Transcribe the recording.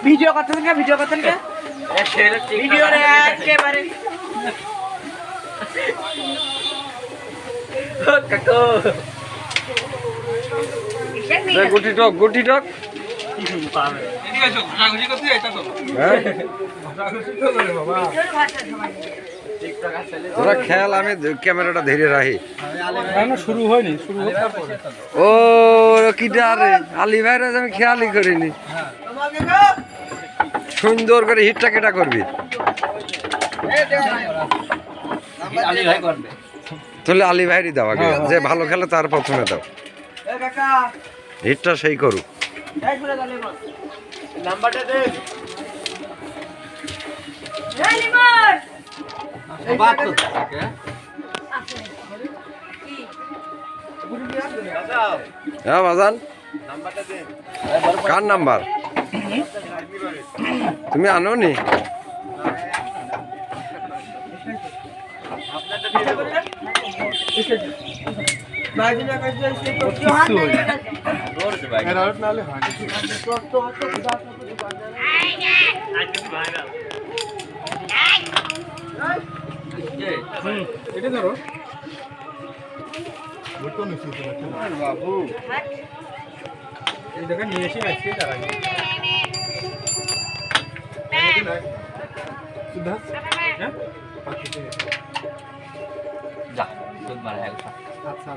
video করতেন কে video করতেন কে video রে একেবারে কাকু গুটি টক গুটি টক তোরা খেয়াল আমি ক্যামেরাটা ধরে রাখি শুরু হয়নি ও কিটা রে আলী ভাইরা আমি খেয়ালই করিনি সুন্দর করে হিটটা কেটা করবি তাহলে আলী ভাইরই দাও আগে যে ভালো খেলে তার প্রথমে দাও হিটটা সেই করুক নাম্বারটা দে হ্যাঁ বাজান কার নাম্বার তুমি আনো নি এটা ধরো বাবু এই জায়গায় নিয়ে এসে আজকে দাঁড়াই যা দুধ মারা আচ্ছা